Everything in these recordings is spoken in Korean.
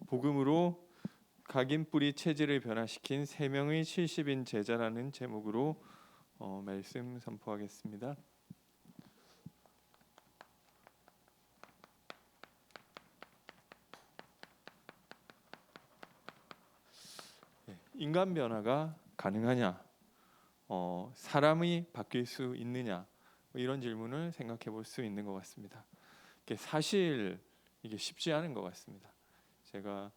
복음으로 각인 뿌리 체질을 변화시킨 3명의 70인 제자라는 제목으로 말씀 선포하겠습니다. 인간 변화가 가능하냐? 사람이 바뀔 수 있느냐? 이런 질문을 생각해 볼 수 있는 것 같습니다. 사실 이게 쉽지 않은 것 같습니다. 제가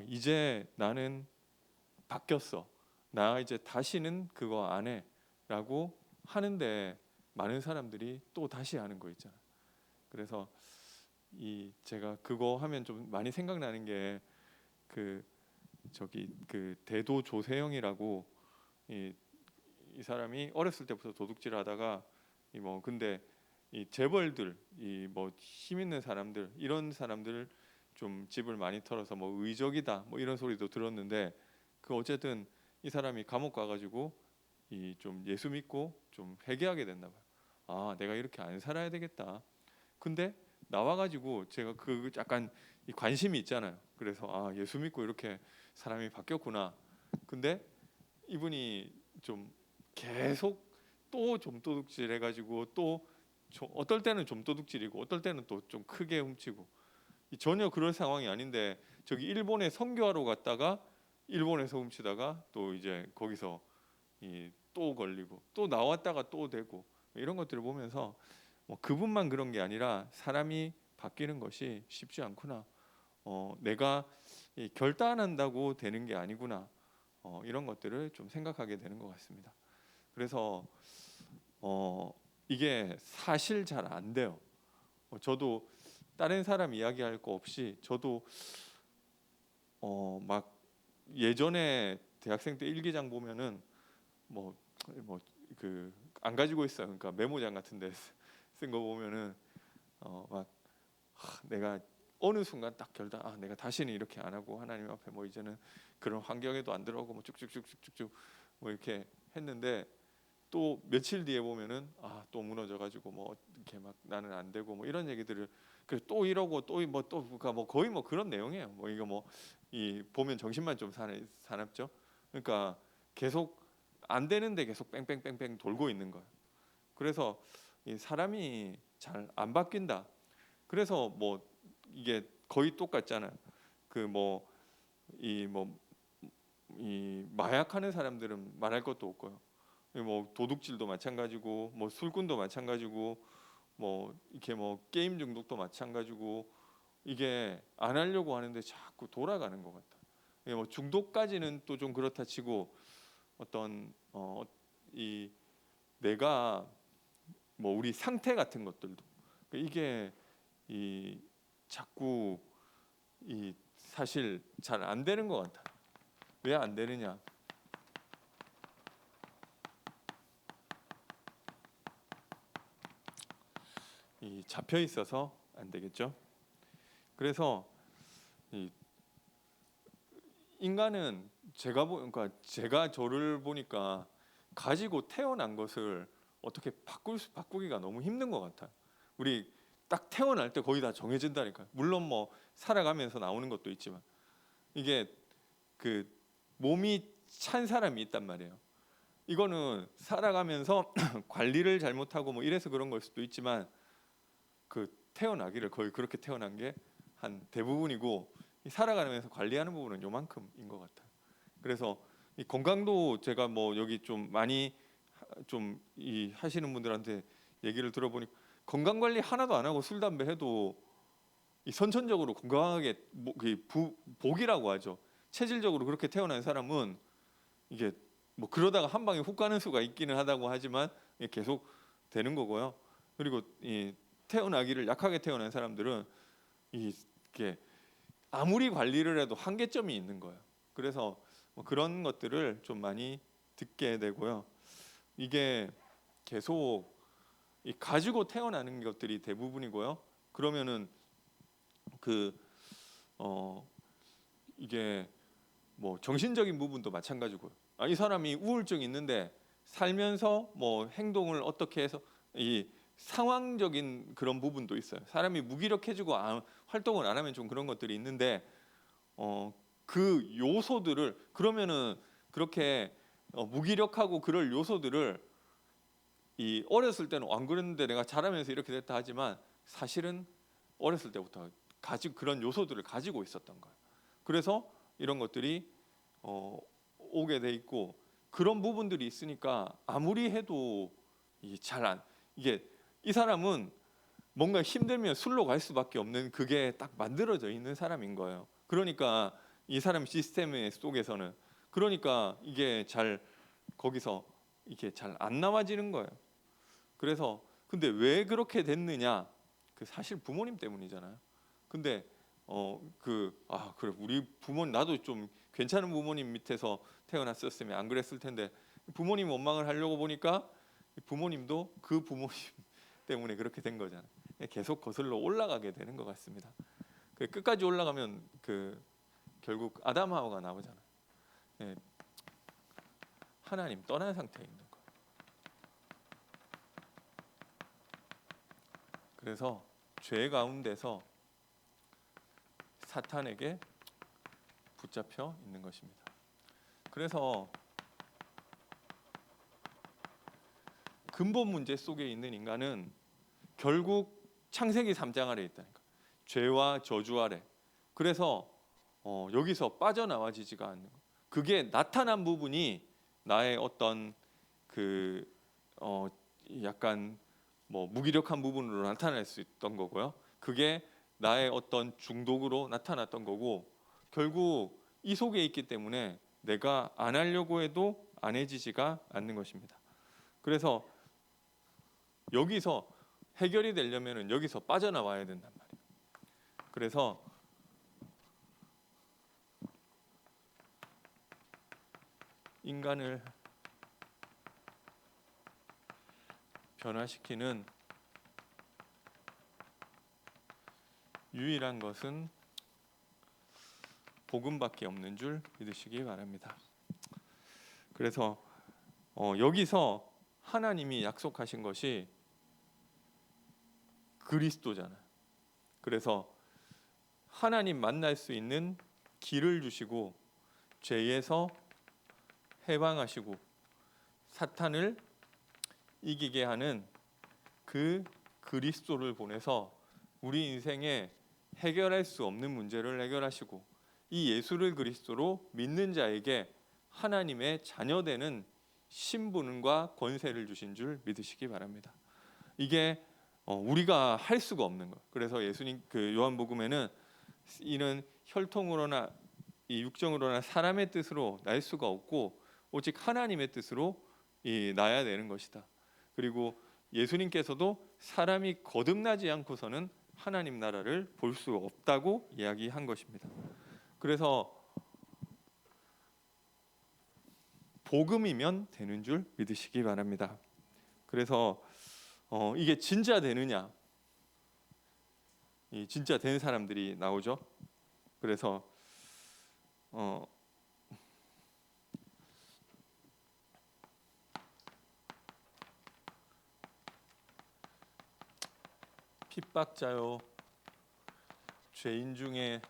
이제 나는 바뀌었어. 나 이제 다시는 그거 안 해라고 하는데 많은 사람들이 또 다시 하는 거 있잖아요. 그래서 제가 그거 하면 좀 많이 생각나는 게 대도 조세영이라고 이 사람이 어렸을 때부터 도둑질하다가 근데 이 재벌들 힘 있는 사람들 이런 사람들 좀 집을 많이 털어서 의적이다 이런 소리도 들었는데 어쨌든 이 사람이 감옥 가가지고 좀 예수 믿고 좀 회개하게 됐나 봐요. 내가 이렇게 안 살아야 되겠다. 근데 나와가지고 제가 약간 관심이 있잖아요. 그래서 예수 믿고 이렇게 사람이 바뀌었구나. 근데 이분이 좀 계속 또 좀 도둑질 해가지고 또 어떨 때는 좀 도둑질이고 어떨 때는 또 좀 크게 훔치고 전혀 그런 상황이 아닌데 저기 일본에 선교하러 갔다가 일본에서 훔치다가 또 이제 거기서 또 걸리고 또 나왔다가 또 되고 이런 것들을 보면서 그분만 그런 게 아니라 사람이 바뀌는 것이 쉽지 않구나. 내가 결단한다고 되는 게 아니구나. 이런 것들을 좀 생각하게 되는 것 같습니다. 그래서 이게 사실 잘 안 돼요. 저도 다른 사람 이야기할 거 없이 저도 막 예전에 대학생 때 일기장 보면은 안 가지고 있어요. 그러니까 메모장 같은데 쓴 거 보면은 내가 어느 순간 딱 결단 내가 다시는 이렇게 안 하고 하나님 앞에 이제는 그런 환경에도 안 들어오고 쭉쭉쭉쭉쭉 이렇게 했는데 또 며칠 뒤에 보면은 또 무너져가지고 이렇게 막 나는 안 되고 이런 얘기들을 또 이러고 또 그러니까 거의 그런 내용이에요. 이거 보면 정신만 좀 사납죠. 그러니까 계속 안 되는데 계속 뺑뺑뺑뺑 돌고 있는 거예요. 그래서 이 사람이 잘 안 바뀐다. 그래서 이게 거의 똑같잖아요. 이 마약하는 사람들은 말할 것도 없고요. 도둑질도 마찬가지고 술꾼도 마찬가지고 이렇게 게임 중독도 마찬가지고 이게 안 하려고 하는데 자꾸 돌아가는 것 같다. 중독까지는 또 좀 그렇다 치고 어떤 이 내가 우리 상태 같은 것들도 이게 자꾸 사실 잘 안 되는 것 같아. 왜 안 되느냐? 잡혀 있어서 안 되겠죠. 그래서 인간은 그러니까 제가 저를 보니까 가지고 태어난 것을 어떻게 바꾸기가 너무 힘든 것 같아요. 우리 딱 태어날 때 거의 다 정해진다니까요. 물론 살아가면서 나오는 것도 있지만 이게 몸이 찬 사람이 있단 말이에요. 이거는 살아가면서 관리를 잘못하고 이래서 그런 걸 수도 있지만 태어나기를 거의 그렇게 태어난 게 한 대부분이고 살아가면서 관리하는 부분은 요만큼인 것 같아요. 그래서 이 건강도 제가 여기 좀 많이 하시는 분들한테 얘기를 들어보니 건강 관리 하나도 안 하고 술 담배 해도 선천적으로 건강하게 복이라고 하죠. 체질적으로 그렇게 태어난 사람은 이게 그러다가 한 방에 훅 가는 수가 있기는 하다고 하지만 계속 되는 거고요. 그리고 태어나기를 약하게 태어난 사람들은 이게 아무리 관리를 해도 한계점이 있는 거예요. 그래서 그런 것들을 좀 많이 듣게 되고요. 이게 계속 가지고 태어나는 것들이 대부분이고요. 그러면은 이게 정신적인 부분도 마찬가지고요. 이 사람이 우울증이 있는데 살면서 행동을 어떻게 해서 상황적인 그런 부분도 있어요. 사람이 무기력해지고 활동을 안 하면 좀 그런 것들이 있는데 그 요소들을 그러면은 그렇게 무기력하고 그럴 요소들을 이 어렸을 때는 안 그랬는데 내가 자라면서 이렇게 됐다 하지만 사실은 어렸을 때부터 가지고 그런 요소들을 가지고 있었던 거예요. 그래서 이런 것들이 오게 돼 있고 그런 부분들이 있으니까 아무리 해도 이게 이 사람은 뭔가 힘들면 술로 갈 수밖에 없는 그게 딱 만들어져 있는 사람인 거예요. 그러니까 이 사람 시스템 속에서는 그러니까 이게 잘 거기서 이게 잘 안 나와지는 거예요. 그래서 근데 왜 그렇게 됐느냐? 그 사실 부모님 때문이잖아요. 근데 그래 우리 부모님 나도 좀 괜찮은 부모님 밑에서 태어났었으면 안 그랬을 텐데 부모님 원망을 하려고 보니까 부모님도 그 부모님 때문에 그렇게 된 거잖아요. 계속 거슬러 올라가게 되는 것 같습니다. 끝까지 올라가면 결국 아담 하와가 나오잖아요. 예, 하나님 떠난 상태에 있는 거예요. 그래서 죄 가운데서 사탄에게 붙잡혀 있는 것입니다. 그래서 근본 문제 속에 있는 인간은 결국 창세기 3장 아래 있다니까. 죄와 저주 아래. 그래서 여기서 빠져나와지지가 않는 거. 그게 나타난 부분이 나의 어떤 약간 무기력한 부분으로 나타날 수 있던 거고요. 그게 나의 어떤 중독으로 나타났던 거고 결국 이 속에 있기 때문에 내가 안 하려고 해도 안 해지지가 않는 것입니다. 그래서 여기서 해결이 되려면은 여기서 빠져나와야 된단 말이에요. 그래서 인간을 변화시키는 유일한 것은 복음밖에 없는 줄 믿으시기 바랍니다. 그래서 여기서 하나님이 약속하신 것이 그리스도잖아요. 그래서 하나님 만날 수 있는 길을 주시고 죄에서 해방하시고 사탄을 이기게 하는 그 그리스도를 보내서 우리 인생에 해결할 수 없는 문제를 해결하시고 이 예수를 그리스도로 믿는 자에게 하나님의 자녀되는 신분과 권세를 주신 줄 믿으시기 바랍니다. 이게 우리가 할 수가 없는 거예요. 그래서 예수님 요한복음에는 이는 혈통으로나 이 육정으로나 사람의 뜻으로 날 수가 없고 오직 하나님의 뜻으로 나야 되는 것이다. 그리고 예수님께서도 사람이 거듭나지 않고서는 하나님 나라를 볼 수 없다고 이야기한 것입니다. 그래서 복음이면 되는 줄 믿으시기 바랍니다. 그래서 이게 진짜 되느냐? 이 진짜 된 사람들이 나오죠. 그래서 핍박자요, 죄인 중에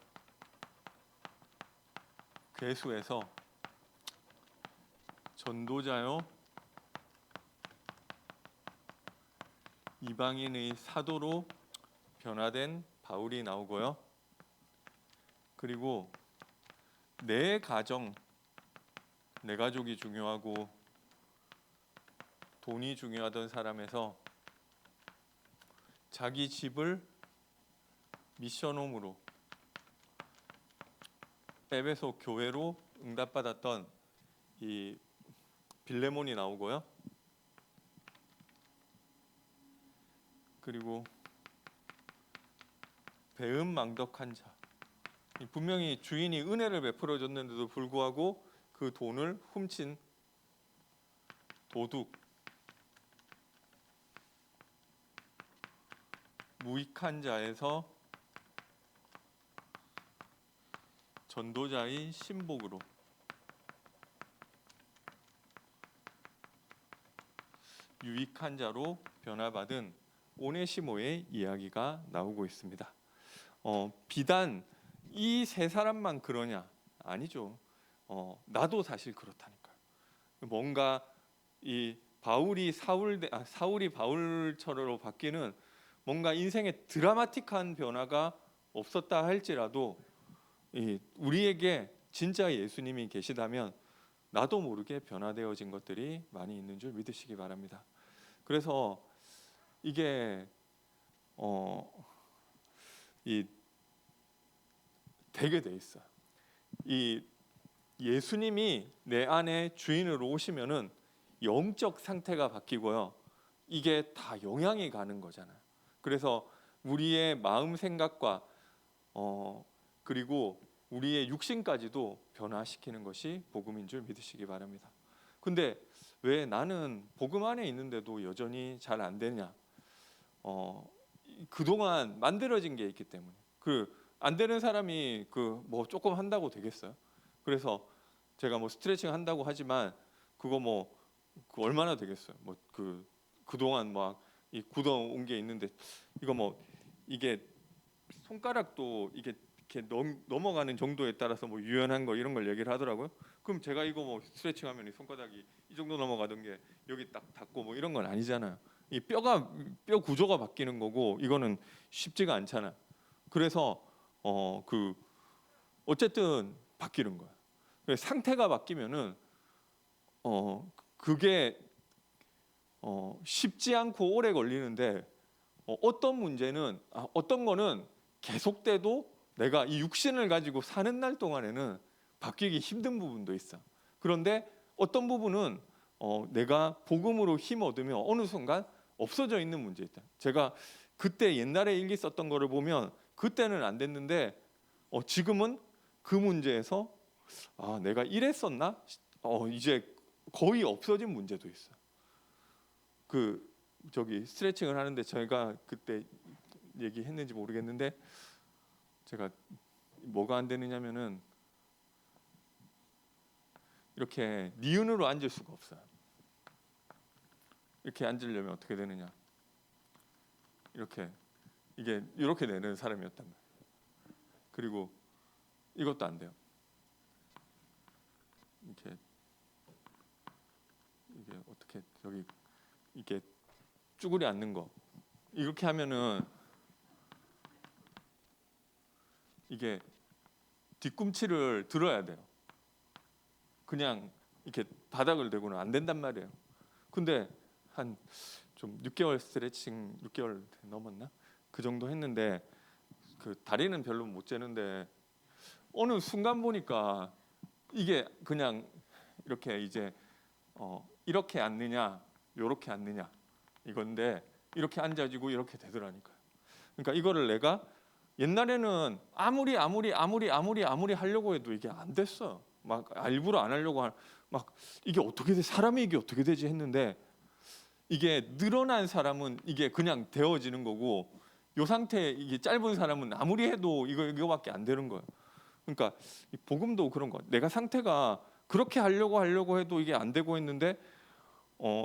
괴수에서 전도자요, 이방인의 사도로 변화된 바울이 나오고요. 그리고 내 가정, 내 가족이 중요하고 돈이 중요하던 사람에서 자기 집을 미션홈으로 에베소 교회로 응답받았던 이 빌레몬이 나오고요. 그리고 배은망덕한 자, 분명히 주인이 은혜를 베풀어 줬는데도 불구하고 그 돈을 훔친 도둑, 무익한 자에서 전도자의 신복으로 유익한 자로 변화받은 오네시모의 이야기가 나오고 있습니다. 비단 이 세 사람만 그러냐? 아니죠. 나도 사실 그렇다니까요. 뭔가 이 사울이 바울처럼 바뀌는 뭔가 인생의 드라마틱한 변화가 없었다 할지라도 우리에게 진짜 예수님이 계시다면 나도 모르게 변화되어진 것들이 많이 있는 줄 믿으시기 바랍니다. 그래서 이게 되게 돼 있어요. 이 예수님이 내 안에 주인으로 오시면은 영적 상태가 바뀌고요. 이게 다 영향이 가는 거잖아요. 그래서 우리의 마음 생각과 그리고 우리의 육신까지도 변화시키는 것이 복음인 줄 믿으시기 바랍니다. 근데 왜 나는 복음 안에 있는데도 여전히 잘 안 되냐? 그동안 만들어진 게 있기 때문에. 안 되는 사람이 뭐 조금 한다고 되겠어요? 그래서 제가 뭐 스트레칭 한다고 하지만 그거 얼마나 되겠어요? 그동안 막 이 굳어온 게 있는데 이게 손가락도 이게 이렇게 넘어가는 정도에 따라서 유연한 거 이런 걸 얘기를 하더라고요. 그럼 제가 이거 스트레칭하면 이 손가락이 이 정도 넘어가던 게 여기 딱 닿고 이런 건 아니잖아요. 이 뼈 구조가 바뀌는 거고 이거는 쉽지가 않잖아요. 그래서 어쨌든 바뀌는 거예요. 상태가 바뀌면은 그게 쉽지 않고 오래 걸리는데 어떤 문제는 어떤 거는 계속돼도 내가 이 육신을 가지고 사는 날 동안에는 바뀌기 힘든 부분도 있어. 그런데 어떤 부분은 내가 복음으로 힘 얻으면 어느 순간 없어져 있는 문제 있다. 제가 그때 옛날에 일기 썼던 거를 보면 그때는 안 됐는데 지금은 그 문제에서 내가 이랬었나? 이제 거의 없어진 문제도 있어. 스트레칭을 하는데 제가 그때 얘기했는지 모르겠는데 제가 뭐가 안 되느냐면은 이렇게 니은으로 앉을 수가 없어요. 이렇게 앉으려면 어떻게 되느냐? 이렇게 되는 사람이었단 말이에요. 그리고 이것도 안 돼요. 이게 어떻게 이게 쭈그리 앉는 거 이렇게 하면은 이게 뒤꿈치를 들어야 돼요. 그냥 이렇게 바닥을 대고는 안 된단 말이에요. 근데 한 좀 6개월 스트레칭 6개월 넘었나? 그 정도 했는데 다리는 별로 못 재는데 어느 순간 보니까 이게 그냥 이렇게 이제 이렇게 앉느냐 요렇게 앉느냐 이건데 이렇게 앉아지고 이렇게 되더라니까요. 그러니까 이거를 내가 옛날에는 아무리 하려고 해도 이게 안 됐어. 막 일부러 안 하려고 막 이게 어떻게 돼? 사람이 이게 어떻게 되지 했는데 이게 늘어난 사람은 이게 그냥 되어지는 거고 요 상태 이게 짧은 사람은 아무리 해도 이거밖에 안 되는 거예요. 그러니까 이 복음도 그런 거. 내가 상태가 그렇게 하려고 해도 이게 안 되고 있는데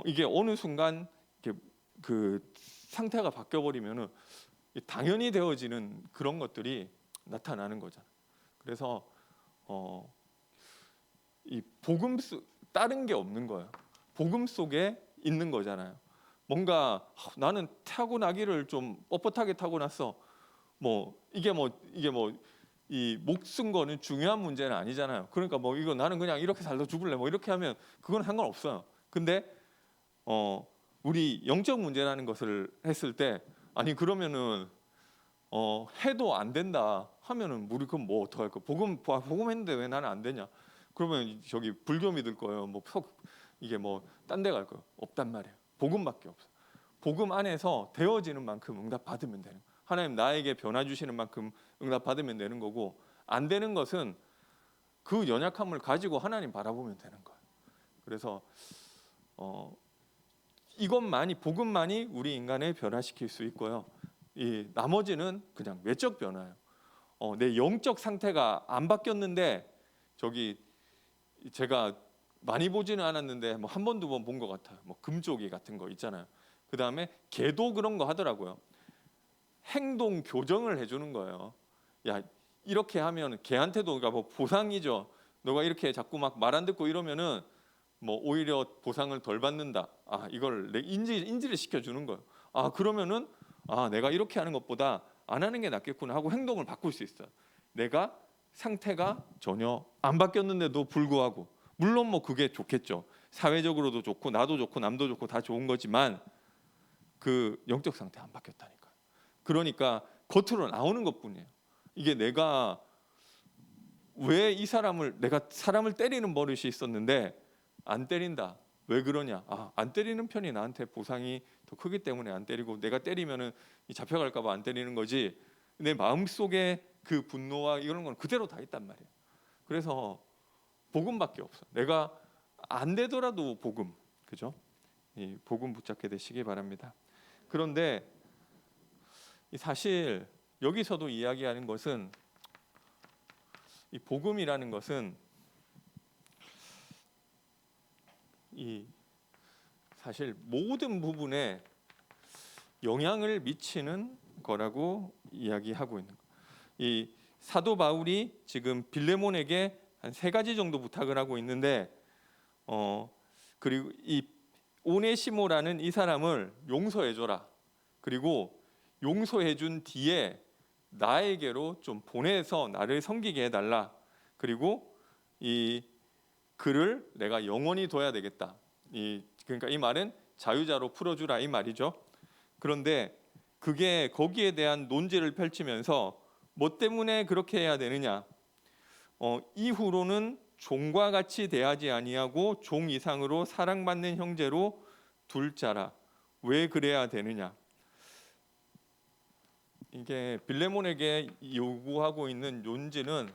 이게 어느 순간 상태가 바뀌어 버리면은 당연히 되어지는 그런 것들이 나타나는 거잖아요. 그래서 이 복음 다른 게 없는 거예요. 복음 속에 있는 거잖아요. 뭔가 나는 타고나기를 좀 뻣뻣하게 타고났어. 이 목숨 거는 중요한 문제는 아니잖아요. 그러니까 이거 나는 그냥 이렇게 살다 죽을래. 이렇게 하면 그건 상관없어요. 근데 우리 영적 문제라는 것을 했을 때 아니 그러면은 해도 안 된다 하면은 우리 그럼 어떡할 거? 복음 했는데 왜 나는 안 되냐? 그러면 저기 불교 믿을 거예요. 이게 딴 데 갈 거예요. 없단 말이에요. 복음밖에 없어. 복음 안에서 되어지는 만큼 응답 받으면 되는. 하나님 나에게 변화 주시는 만큼 응답 받으면 되는 거고 안 되는 것은 그 연약함을 가지고 하나님 바라보면 되는 거예요. 그래서 복음만이 우리 인간을 변화시킬 수 있고요. 이 나머지는 그냥 외적 변화예요. 내 영적 상태가 안 바뀌었는데 제가 많이 보지는 않았는데 한 번 두 번 본 것 같아요. 금쪽이 같은 거 있잖아요. 그 다음에 걔도 그런 거 하더라고요. 행동 교정을 해주는 거예요. 야, 이렇게 하면 걔한테도 그러니까 뭐 보상이죠. 너가 이렇게 자꾸 막 말 안 듣고 이러면은 뭐 오히려 보상을 덜 받는다. 아, 이걸 인지를 시켜주는 거예요. 아, 그러면은 내가 이렇게 하는 것보다 안 하는 게 낫겠구나 하고 행동을 바꿀 수 있어요. 내가 상태가 전혀 안 바뀌었는데도 불구하고, 물론 뭐 그게 좋겠죠. 사회적으로도 좋고 나도 좋고 남도 좋고 다 좋은 거지만 그 영적 상태 안 바뀌었다니까. 그러니까 겉으로 나오는 것뿐이에요. 이게 내가 왜 이 사람을, 내가 사람을 때리는 버릇이 있었는데 안 때린다. 왜 그러냐? 안 때리는 편이 나한테 보상이 더 크기 때문에 안 때리고, 내가 때리면은 잡혀갈까 봐 안 때리는 거지. 내 마음속에 그 분노와 이런 건 그대로 다 있단 말이에요. 그래서 복음밖에 없어. 내가 안 되더라도 복음, 그죠? 이 복음 붙잡게 되시기 바랍니다. 그런데 사실 여기서도 이야기하는 것은, 이 복음이라는 것은 이 사실 모든 부분에 영향을 미치는 거라고 이야기하고 있는 거예요. 이 사도 바울이 지금 빌레몬에게 한 3가지 정도 부탁을 하고 있는데, 그리고 이 오네시모라는 이 사람을 용서해줘라. 그리고 용서해준 뒤에 나에게로 좀 보내서 나를 섬기게 해달라. 그리고 이 그를 내가 영원히 둬야 되겠다. 그러니까 이 말은 자유자로 풀어주라 이 말이죠. 그런데 그게 거기에 대한 논제를 펼치면서 뭐 때문에 그렇게 해야 되느냐? 이후로는 종과 같이 대하지 아니하고 종 이상으로 사랑받는 형제로 둘 자라. 왜 그래야 되느냐? 이게 빌레몬에게 요구하고 있는 논지는,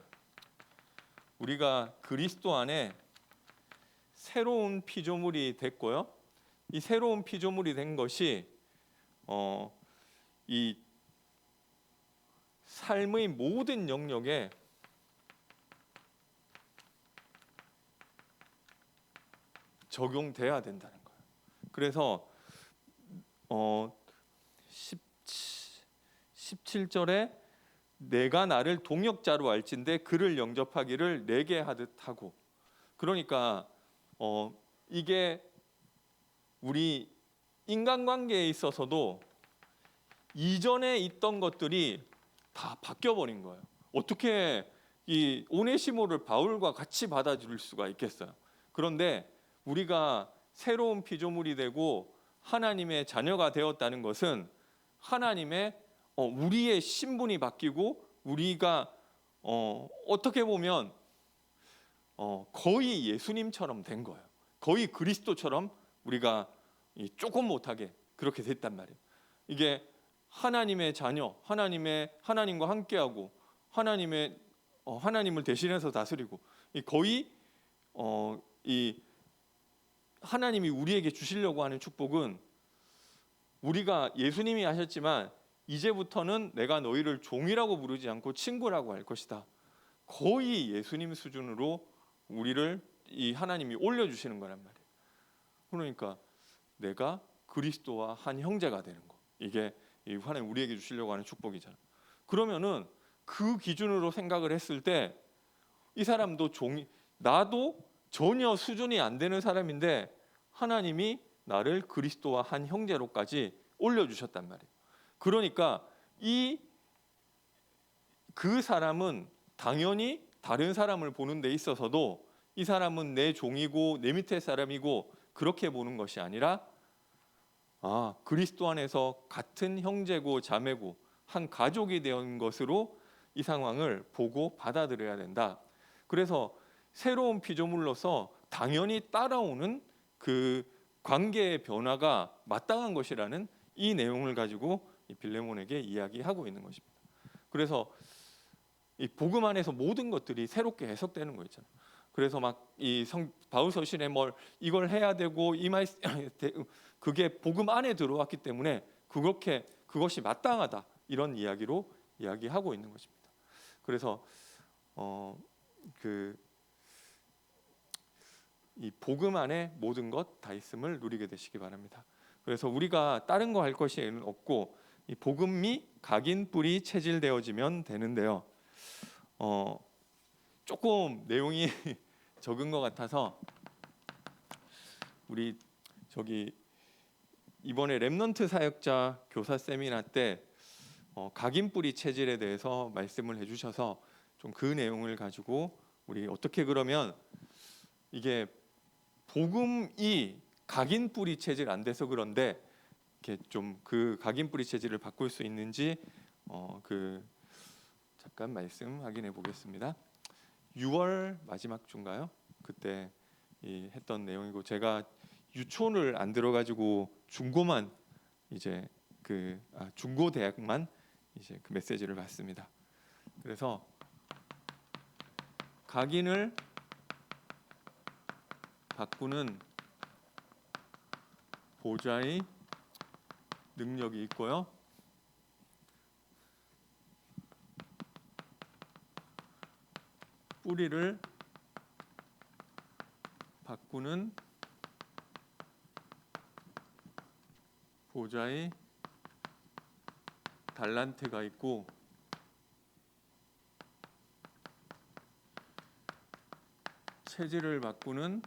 우리가 그리스도 안에 새로운 피조물이 됐고요. 이 새로운 피조물이 된 것이 이 삶의 모든 영역에 적용돼야 된다는 거예요. 그래서 17절에 내가 나를 동역자로 알진대 그를 영접하기를 내게 하듯 하고, 그러니까 이게 우리 인간관계에 있어서도 이전에 있던 것들이 다 바뀌어버린 거예요. 어떻게 이 오네시모를 바울과 같이 받아줄 수가 있겠어요? 그런데 우리가 새로운 피조물이 되고 하나님의 자녀가 되었다는 것은 하나님의 우리의 신분이 바뀌고, 우리가 어떻게 보면 거의 예수님처럼 된 거예요. 거의 그리스도처럼 우리가 조금 못하게 그렇게 됐단 말이에요. 이게 하나님의 자녀, 하나님과 함께하고 하나님을 대신해서 다스리고, 거의 이 하나님이 우리에게 주시려고 하는 축복은, 우리가 예수님이 하셨지만 이제부터는 내가 너희를 종이라고 부르지 않고 친구라고 할 것이다. 거의 예수님 수준으로 우리를 이 하나님이 올려주시는 거란 말이에요. 그러니까 내가 그리스도와 한 형제가 되는 거, 이게 하나님 우리에게 주시려고 하는 축복이잖아. 그러면은 그 기준으로 생각을 했을 때 이 사람도 나도 전혀 수준이 안 되는 사람인데 하나님이 나를 그리스도와 한 형제로까지 올려주셨단 말이에요. 그러니까 그 사람은 당연히 다른 사람을 보는 데 있어서도 이 사람은 내 종이고 내 밑에 사람이고 그렇게 보는 것이 아니라, 그리스도 안에서 같은 형제고 자매고 한 가족이 된 것으로 이 상황을 보고 받아들여야 된다. 그래서 새로운 피조물로서 당연히 따라오는 그 관계의 변화가 마땅한 것이라는 이 내용을 가지고 빌레몬에게 이야기하고 있는 것입니다. 그래서 이 복음 안에서 모든 것들이 새롭게 해석되는 거 있잖아요. 그래서 막 이 바울 서신에 이걸 해야 되고 그게 복음 안에 들어왔기 때문에 그것이 마땅하다, 이런 이야기로 이야기하고 있는 것입니다. 그래서 이 복음 안에 모든 것 다 있음을 누리게 되시기 바랍니다. 그래서 우리가 다른 거 할 것이 없고 이 복음이 각인 뿌리 체질되어지면 되는데요. 조금 내용이 적은 것 같아서 우리 저기 이번에 렘넌트 사역자 교사 세미나 때 각인 뿌리 체질에 대해서 말씀을 해주셔서 좀 그 내용을 가지고 우리 어떻게 그러면 이게 복음이 각인 뿌리 체질 안 돼서 그런데 이렇게 좀 그 각인 뿌리 체질을 바꿀 수 있는지 잠깐 말씀 확인해 보겠습니다. 6월 마지막 주인가요? 그때 했던 내용이고 제가 유초를 안 들어가지고 중고만 이제 중고 대학만 이제 그 메시지를 받습니다. 그래서 각인을 바꾸는 보좌의 능력이 있고요. 뿌리를 바꾸는 보좌의 달란트가 있고 체질을 바꾸는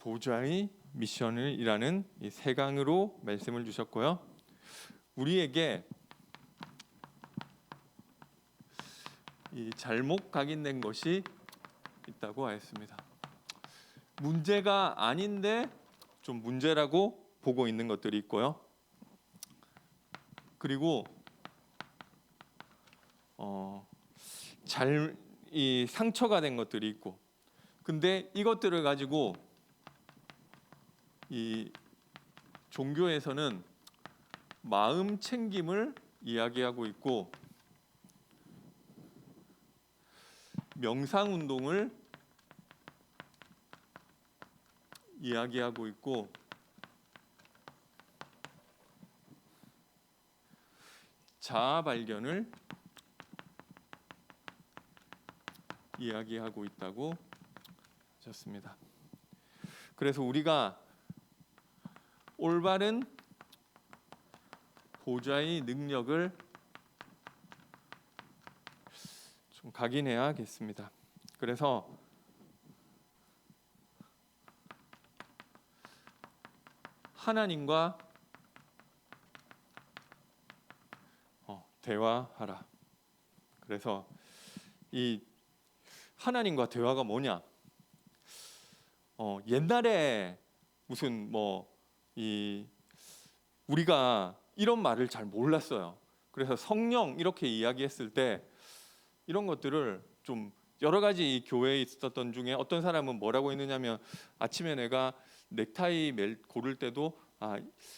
보좌의 미션이라는 이 세 강으로 말씀을 주셨고요. 우리에게 이 잘못 각인된 것이 있다고 하였습니다. 문제가 아닌데 좀 문제라고 보고 있는 것들이 있고요. 그리고 이 상처가 된 것들이 있고, 근데 이것들을 가지고 이 종교에서는 마음 챙김을 이야기하고 있고 명상 운동을 이야기하고 있고 자아 발견을 이야기하고 있다고 하셨습니다. 그래서 우리가 올바른 보좌의 능력을 좀 각인해야겠습니다. 그래서 하나님과 대화하라. 그래서 이 하나님과 대화가 뭐냐? 옛날에 무슨 우리가 이런 말을 잘 몰랐어요. 그래서 성령 이렇게 이야기했을 때 이런 것들을 좀 여러 가지 교회에 있었던 중에 어떤 사람은 뭐라고 했느냐면 아침에 내가 넥타이 고를 때도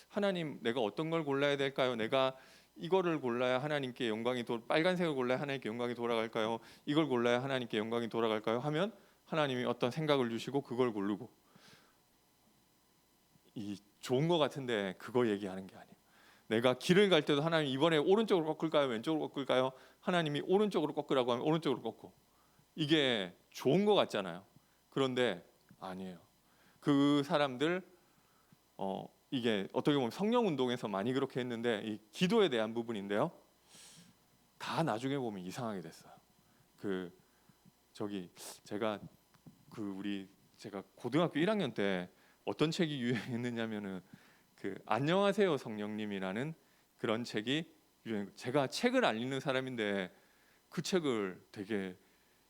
하나님 내가 어떤 걸 골라야 될까요? 내가 이거를 골라야 하나님께 영광이 빨간색을 골라야 하나님께 영광이 돌아갈까요? 이걸 골라야 하나님께 영광이 돌아갈까요? 하면 하나님이 어떤 생각을 주시고 그걸 고르고 이 좋은 거 같은데 그거 얘기하는 게 아니에요. 내가 길을 갈 때도 하나님 이번에 오른쪽으로 꺾을까요? 왼쪽으로 꺾을까요? 하나님이 오른쪽으로 꺾으라고 하면 오른쪽으로 꺾고 이게 좋은 거 같잖아요. 그런데 아니에요. 그 사람들 이게 어떻게 보면 성령 운동에서 많이 그렇게 했는데 이 기도에 대한 부분인데요. 다 나중에 보면 이상하게 됐어요. 제가 고등학교 1학년 때 어떤 책이 유행했느냐면은 안녕하세요 성령님이라는 그런 책이 제가 책을 안 읽는 사람인데 그 책을 되게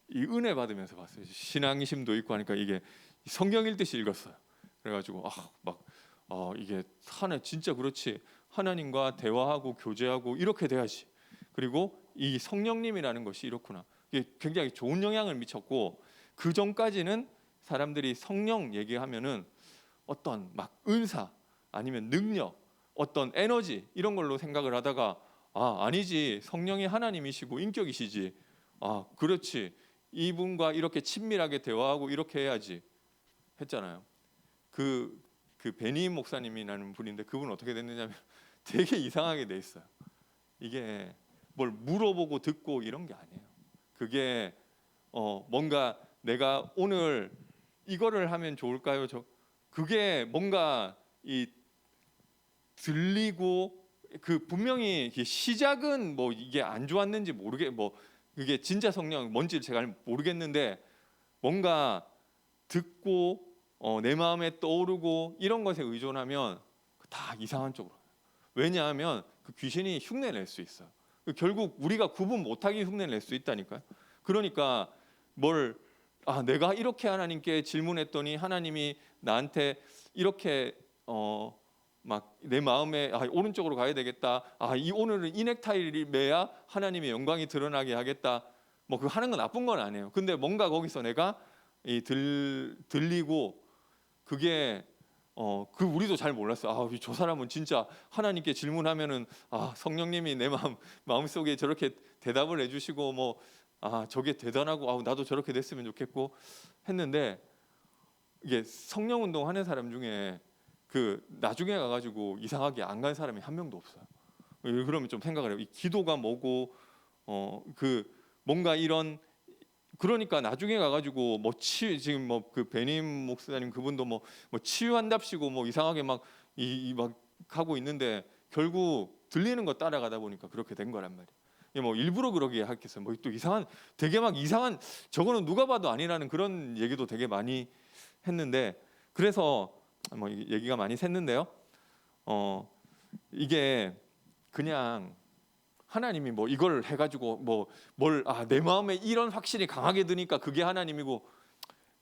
이 은혜 받으면서 봤어요. 신앙심도 있고 하니까 이게 성경 읽듯이 읽었어요. 그래가지고 이게 진짜 그렇지. 하나님과 대화하고 교제하고 이렇게 돼야지. 그리고 이 성령님이라는 것이 이렇구나. 이게 굉장히 좋은 영향을 미쳤고 그 전까지는 사람들이 성령 얘기하면은 어떤 은사 아니면 능력, 어떤 에너지 이런 걸로 생각을 하다가 아니지 성령이 하나님이시고 인격이시지. 그렇지. 이분과 이렇게 친밀하게 대화하고 이렇게 해야지 했잖아요. 그 베니 목사님이라는 분인데 그분은 어떻게 됐느냐면 되게 이상하게 돼 있어요. 이게 뭘 물어보고 듣고 이런 게 아니에요. 그게 뭔가 내가 오늘 이거를 하면 좋을까요? 그게 뭔가 이 들리고 그 분명히 이게 시작은 뭐 이게 안 좋았는지 뭐 그게 진짜 성령 뭔지 제가 모르겠는데 뭔가 듣고 내 마음에 떠오르고 이런 것에 의존하면 다 이상한 쪽으로. 왜냐하면 그 귀신이 흉내낼 수 있어요. 결국 우리가 구분 못하게 흉내낼 수 있다니까요. 그러니까 내가 이렇게 하나님께 질문했더니 하나님이 나한테 이렇게 막 내 마음에 오른쪽으로 가야 되겠다. 오늘은 이 넥타이를 매야 하나님의 영광이 드러나게 하겠다. 뭐 그 하는 건 나쁜 건 아니에요. 근데 뭔가 거기서 내가 들리고 그게 우리도 잘 몰랐어요. 저 사람은 진짜 하나님께 질문하면은 성령님이 내 마음속에 저렇게 대답을 해주시고 저게 대단하고 나도 저렇게 됐으면 좋겠고 했는데 이게 성령 운동 하는 사람 중에 그 나중에 가가지고 이상하게 안 간 사람이 한 명도 없어요. 그러면 좀 생각을 해요. 이 기도가 뭐고 뭔가 이런 그러니까 나중에 가가지고 지금 그 베님 목사님 그분도 뭐 치유한답시고 이상하게 막 하고 있는데 결국 들리는 거 따라가다 보니까 그렇게 된 거란 말이에요. 일부러 그러게 하겠어요. 또 되게 막 이상한 저거는 누가 봐도 아니라는 그런 얘기도 되게 많이 했는데 그래서 얘기가 많이 샜는데요. 이게 그냥 하나님이 이걸 해가지고 내 마음에 이런 확신이 강하게 드니까 그게 하나님이고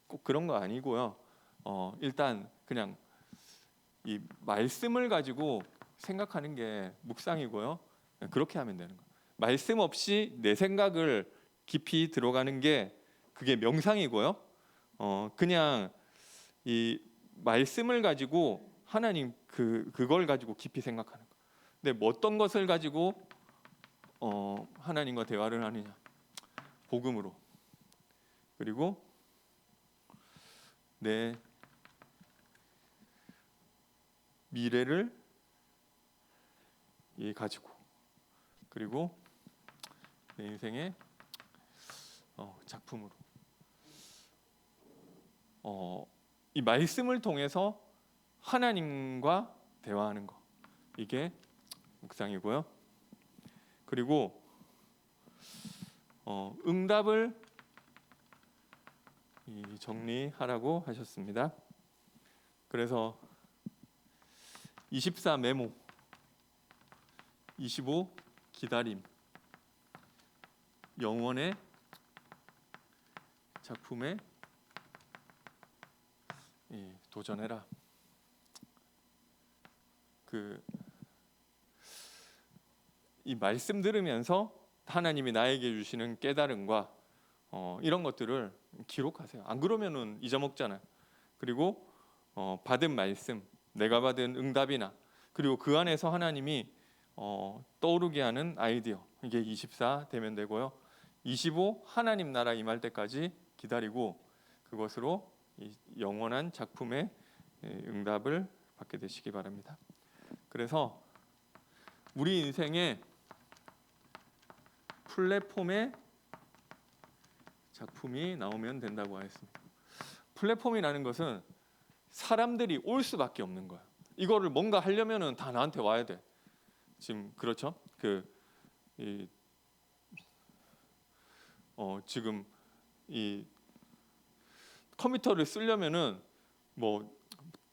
꼭 그런 거 아니고요. 일단 그냥 이 말씀을 가지고 생각하는 게 묵상이고요. 그렇게 하면 되는 거예요. 말씀 없이 내 생각을 깊이 들어가는 게 그게 명상이고요. 그냥 이 말씀을 가지고 하나님 그걸 가지고 깊이 생각하는 거. 근데 어떤 것을 가지고 하나님과 대화를 하느냐? 복음으로. 그리고 내 미래를 가지고 그리고 내 인생의 작품으로. 이 말씀을 통해서 하나님과 대화하는 거. 이게 묵상이고요. 그리고 응답을 정리하라고 하셨습니다. 그래서 24 메모, 25 기다림, 영원의 작품에 도전해라. 이 말씀 들으면서 하나님이 나에게 주시는 깨달음과 이런 것들을 기록하세요. 안 그러면은 잊어먹잖아요. 그리고 받은 말씀, 내가 받은 응답이나 그리고 그 안에서 하나님이 떠오르게 하는 아이디어, 이게 24 되면 되고요. 25 하나님 나라 임할 때까지 기다리고 그것으로 이 영원한 작품의 응답을 받게 되시기 바랍니다. 그래서 우리 인생의 플랫폼의 작품이 나오면 된다고 하였습니다. 플랫폼이라는 것은 사람들이 올 수밖에 없는 거야. 이거를 뭔가 하려면은 다 나한테 와야 돼. 지금 그렇죠? 지금 이 컴퓨터를 쓰려면은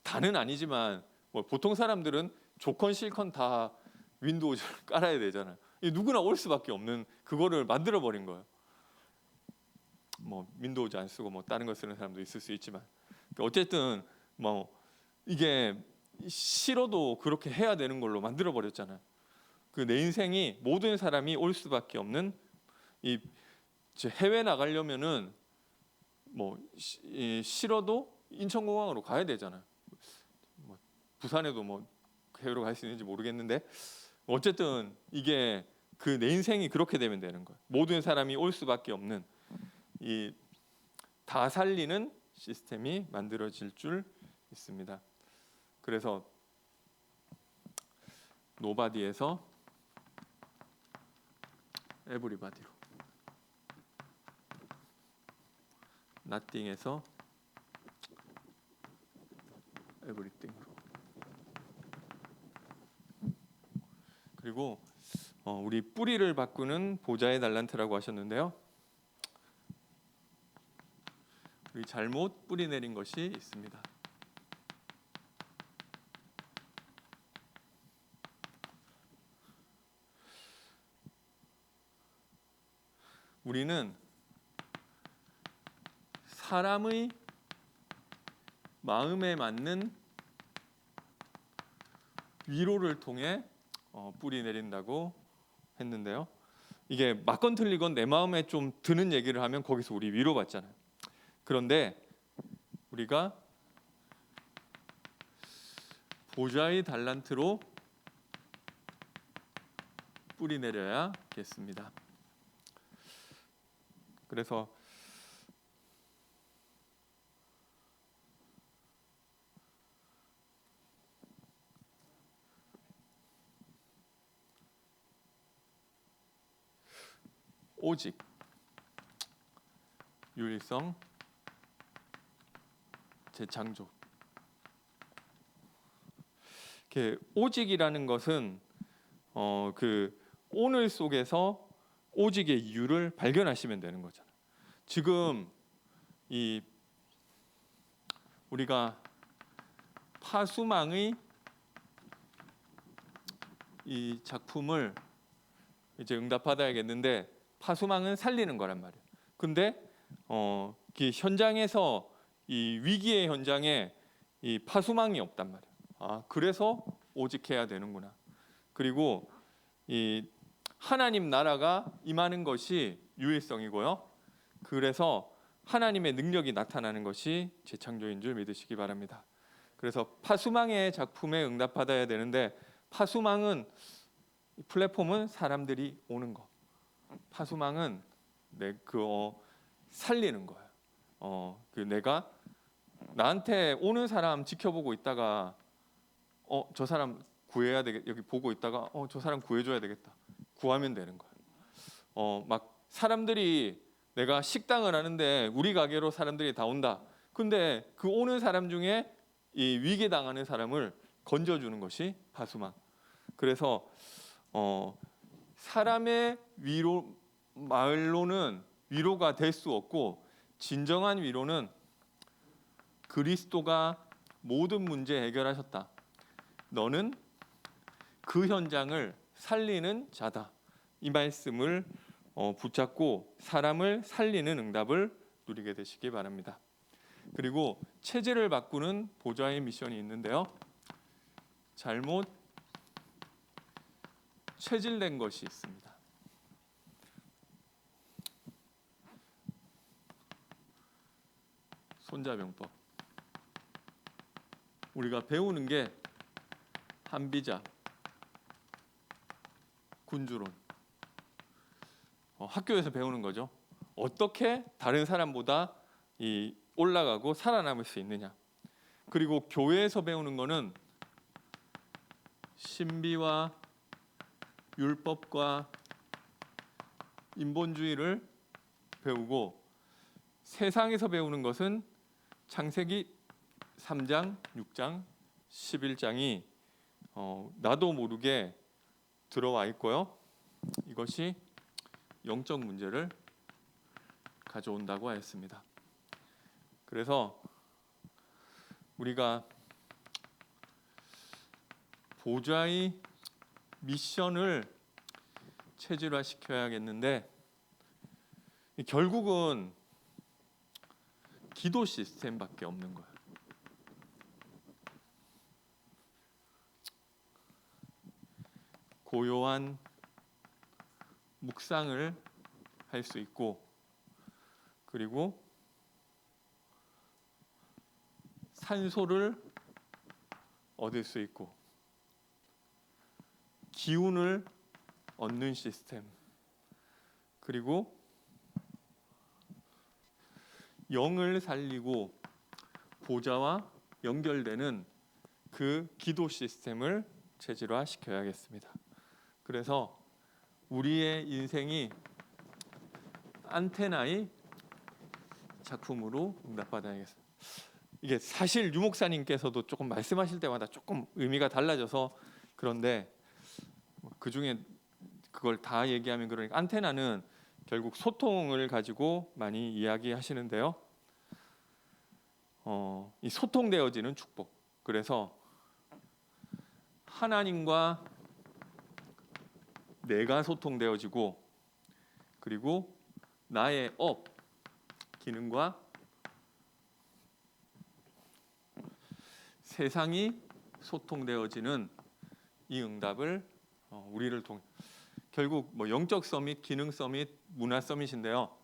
다는 아니지만 보통 사람들은 좋건 싫건 다 윈도우즈를 깔아야 되잖아요. 누구나 올 수밖에 없는 그거를 만들어 버린 거예요. 윈도우즈 안 쓰고 다른 거 쓰는 사람도 있을 수 있지만 어쨌든 이게 싫어도 그렇게 해야 되는 걸로 만들어 버렸잖아요. 내 인생이 모든 사람이 올 수밖에 없는 해외 나가려면은 싫어도 인천공항으로 가야 되잖아요. 부산에도 해외로 갈 수 있는지 모르겠는데 어쨌든 이게 내 인생이 그렇게 되면 되는 거예요. 모든 사람이 올 수밖에 없는 다 살리는 시스템이 만들어질 줄 믿습니다. 그래서 노바디에서 에브리바디로 nothing에서 everything으로. 그리고 우리 뿌리를 바꾸는 보좌의 달란트라고 하셨는데요. 우리 잘못 뿌리 내린 것이 있습니다. 우리는 사람의 마음에 맞는 위로를 통해 뿌리 내린다고 했는데요. 이게 맞건 틀리건 내 마음에 좀 드는 얘기를 하면 거기서 우리 위로받잖아요. 그런데 우리가 보좌의 달란트로 뿌리 내려야겠습니다. 그래서 오직, 유일성, 재창조. 이렇게 오직이라는 것은 그 오늘 속에서 오직의 이유를 발견하시면 되는 거잖아요. 지금 이 우리가 파수망의 이 작품을 이제 응답받아야겠는데 파수망은 살리는 거란 말이에요. 근데 이 현장에서 이 위기의 현장에 이 파수망이 없단 말이에요. 그래서 오직해야 되는구나. 그리고 이 하나님 나라가 임하는 것이 유일성이고요. 그래서 하나님의 능력이 나타나는 것이 재창조인 줄 믿으시기 바랍니다. 그래서 파수망의 작품에 응답받아야 되는데 파수망은 플랫폼은 사람들이 오는 거. 파수망은 살리는 거예요. 내가 나한테 오는 사람 지켜보고 있다가 저 사람 구해야 되겠. 여기 보고 있다가 저 사람 구해줘야 되겠다. 구하면 되는 거예요. 막 사람들이 내가 식당을 하는데 우리 가게로 사람들이 다 온다. 근데 그 오는 사람 중에 이 위기 당하는 사람을 건져주는 것이 파수망. 그래서 사람의 말로는 위로가 될 수 없고 진정한 위로는 그리스도가 모든 문제 해결하셨다. 너는 그 현장을 살리는 자다. 이 말씀을 붙잡고 사람을 살리는 응답을 누리게 되시기 바랍니다. 그리고 체질을 바꾸는 보좌의 미션이 있는데요. 잘못 체질된 것이 있습니다. 손자병법. 우리가 배우는 게 한비자, 군주론. 학교에서 배우는 거죠. 어떻게 다른 사람보다 올라가고 살아남을 수 있느냐. 그리고 교회에서 배우는 거는 신비와 율법과 인본주의를 배우고 세상에서 배우는 것은 창세기 3장, 6장, 11장이 나도 모르게 들어와 있고요. 이것이 영적 문제를 가져온다고 하였습니다. 그래서 우리가 보좌의 미션을 체질화시켜야겠는데 결국은 기도 시스템밖에 없는 거예요. 고요한 묵상을 할 수 있고 그리고 산소를 얻을 수 있고 기운을 얻는 시스템 그리고 영을 살리고 보좌와 연결되는 그 기도 시스템을 체질화시켜야겠습니다. 그래서 우리의 인생이 안테나의 작품으로 응답받아야겠습니다. 이게 사실 유 목사님께서도 조금 말씀하실 때마다 조금 의미가 달라져서 그런데 그 중에 그걸 다 얘기하면 그러니까 안테나는 결국 소통을 가지고 많이 이야기하시는데요. 이 소통되어지는 축복. 그래서 하나님과 내가 소통되어지고 그리고 나의 업 기능과 세상이 소통되어지는 이 응답을 우리를 통해 결국 뭐 영적 서밋, 기능 서밋, 문화 서밋인데요.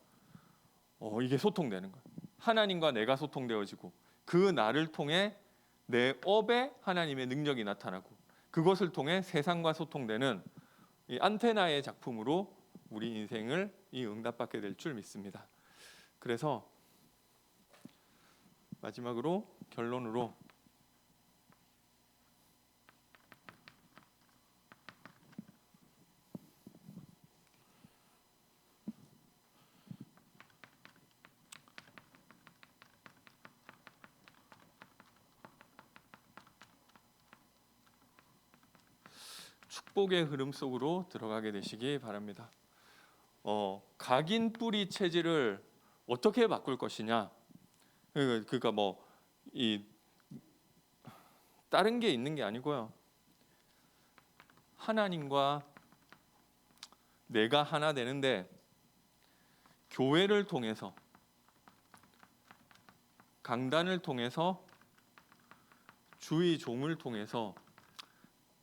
이게 소통되는 거예요. 하나님과 내가 소통되어지고 그 나를 통해 내 업에 하나님의 능력이 나타나고 그것을 통해 세상과 소통되는 이 안테나의 작품으로 우리 인생을 이 응답받게 될 줄 믿습니다. 그래서 마지막으로 결론으로 축복의 흐름 속으로 들어가게 되시기 바랍니다. 각인 뿌리 체질을 어떻게 바꿀 것이냐? 그러니까 뭐 이 다른 게 있는 게 아니고요. 하나님과 내가 하나 되는데 교회를 통해서 강단을 통해서 주의 종을 통해서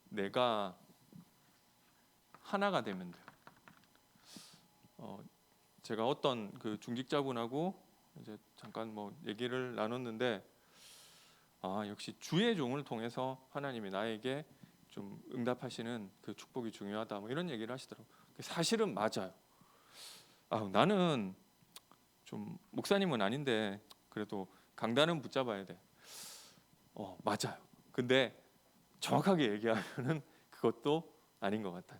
내가 하나가 되면 돼요. 제가 어떤 그 중직자분하고 이제 잠깐 뭐 얘기를 나눴는데 역시 주의 종을 통해서 하나님이 나에게 좀 응답하시는 그 축복이 중요하다 뭐 이런 얘기를 하시더라고요. 사실은 맞아요. 나는 좀 목사님은 아닌데 그래도 강단은 붙잡아야 돼. 맞아요. 근데 정확하게 얘기하면은 그것도 아닌 것 같아요.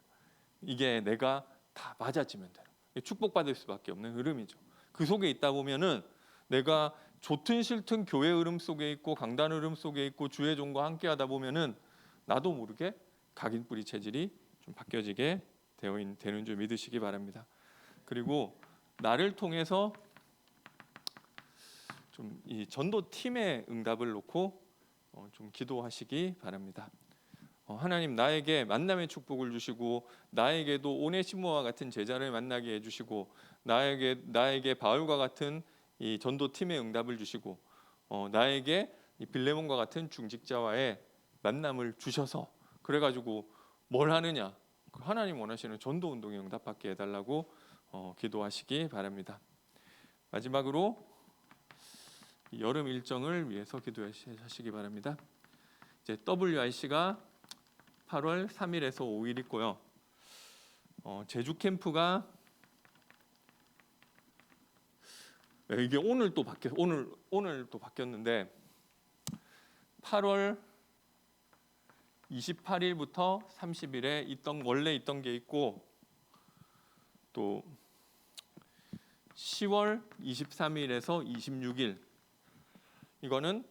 이게 내가 다 맞아지면 돼요. 축복받을 수밖에 없는 흐름이죠. 그 속에 있다 보면은 내가 좋든 싫든 교회 흐름 속에 있고 강단 흐름 속에 있고 주의 종과 함께하다 보면은 나도 모르게 각인 뿌리 체질이 좀 바뀌어지게 되는 줄 믿으시기 바랍니다. 그리고 나를 통해서 좀 이 전도 팀의 응답을 놓고 좀 기도하시기 바랍니다. 하나님 나에게 만남의 축복을 주시고 나에게도 오네시모와 같은 제자를 만나게 해주시고 나에게 바울과 같은 이 전도 팀의 응답을 주시고 나에게 이 빌레몬과 같은 중직자와의 만남을 주셔서 그래가지고 뭘 하느냐? 하나님 원하시는 전도 운동에 응답받게 해달라고 기도하시기 바랍니다. 마지막으로 여름 일정을 위해서 기도하시기 바랍니다. 이제 WIC가 8월 3일에서 5일 있고요. 제주 캠프가 이게 오늘 또 바뀌었는데 8월 28일부터 30일에 원래 있던 게 있고 또 10월 23일에서 26일 이거는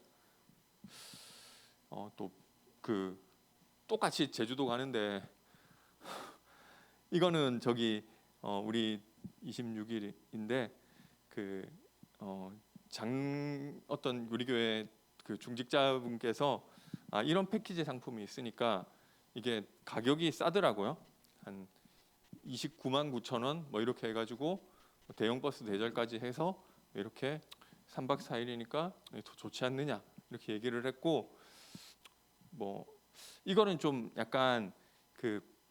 또 똑같이 제주도 가는데 이거는 우리 26일인데 어떤 우리 교회 그 중직자분께서 이런 패키지 상품이 있으니까 이게 가격이 싸더라고요. 한 29만 9천 원 뭐 이렇게 해가지고 대형 버스 대절까지 해서 이렇게 3박 4일이니까 더 좋지 않느냐 이렇게 얘기를 했고 뭐 이거는 좀 약간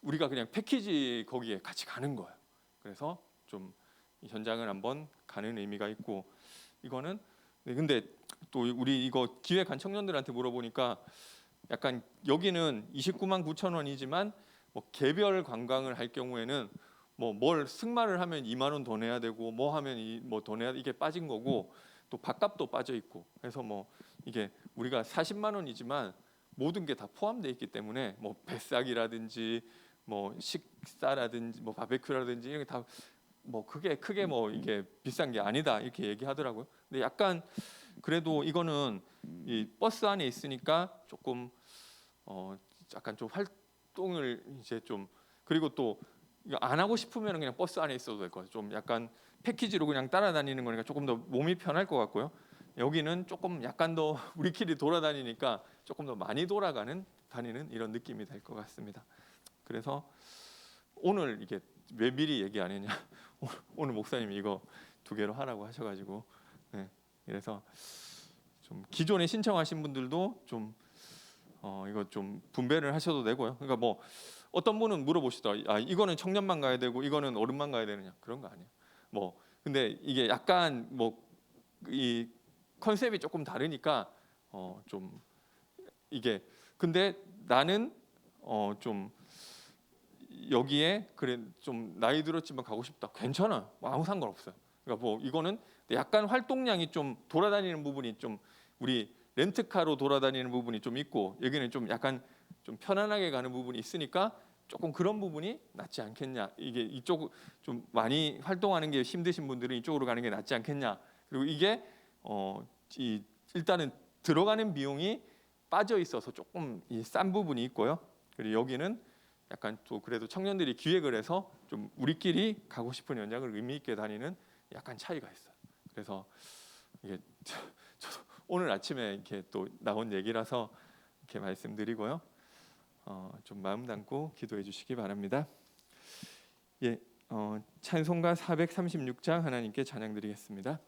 우리가 그냥 패키지 거기에 같이 가는 거예요. 그래서 좀 현장을 한번 가는 의미가 있고 이거는 근데 또 우리 이거 기획한 청년들한테 물어보니까 약간 여기는 29만 9천 원이지만 뭐 개별 관광을 할 경우에는 뭐 뭘 승마를 하면 2만 원 더 내야 되고 뭐 하면 뭐 더 내야 이게 빠진 거고 또 밥값도 빠져 있고 그래서 뭐 이게 우리가 40만 원이지만 모든 게 다 포함되어 있기 때문에 뭐 뱃삭이라든지 뭐 식사라든지 뭐 바베큐라든지 이런 게 다 뭐 그게 크게 뭐 이게 비싼 게 아니다 이렇게 얘기하더라고요. 근데 약간 그래도 이거는 이 버스 안에 있으니까 조금 약간 좀 활동을 이제 좀 그리고 또 이거 안 하고 싶으면 그냥 버스 안에 있어도 될 것 같아요. 좀 약간 패키지로 그냥 따라다니는 거니까 조금 더 몸이 편할 것 같고요. 여기는 조금 약간 더 우리끼리 돌아다니니까 조금 더 많이 다니는 이런 느낌이 될 것 같습니다. 그래서 오늘 이게 왜 미리 얘기 안 했냐? 오늘 목사님이 이거 2개로 하라고 하셔가지고 네, 그래서 좀 기존에 신청하신 분들도 좀 이거 좀 분배를 하셔도 되고요. 그러니까 뭐 어떤 분은 물어보시더라. 아 이거는 청년만 가야 되고 이거는 어른만 가야 되느냐? 그런 거 아니에요. 뭐 근데 이게 약간 뭐 이 컨셉이 조금 다르니까 좀 이게 근데 나는 좀 여기에 그래 좀 나이 들었지만 가고 싶다. 괜찮아. 뭐 아무 상관없어요. 그러니까 뭐 이거는 약간 활동량이 좀 돌아다니는 부분이 좀 우리 렌트카로 돌아다니는 부분이 좀 있고 여기는 좀 약간 좀 편안하게 가는 부분이 있으니까 조금 그런 부분이 낫지 않겠냐. 이게 이쪽 좀 많이 활동하는 게 힘드신 분들은 이쪽으로 가는 게 낫지 않겠냐. 그리고 이게 일단은 들어가는 비용이 빠져 있어서 조금 싼 부분이 있고요. 그리고 여기는 약간 또 그래도 청년들이 기획을 해서 좀 우리끼리 가고 싶은 연장을 의미 있게 다니는 약간 차이가 있어요. 그래서 이게 저도 오늘 아침에 이렇게 또 나온 얘기라서 이렇게 말씀드리고요. 좀 마음 담고 기도해 주시기 바랍니다. 예, 찬송가 436장 하나님께 찬양드리겠습니다.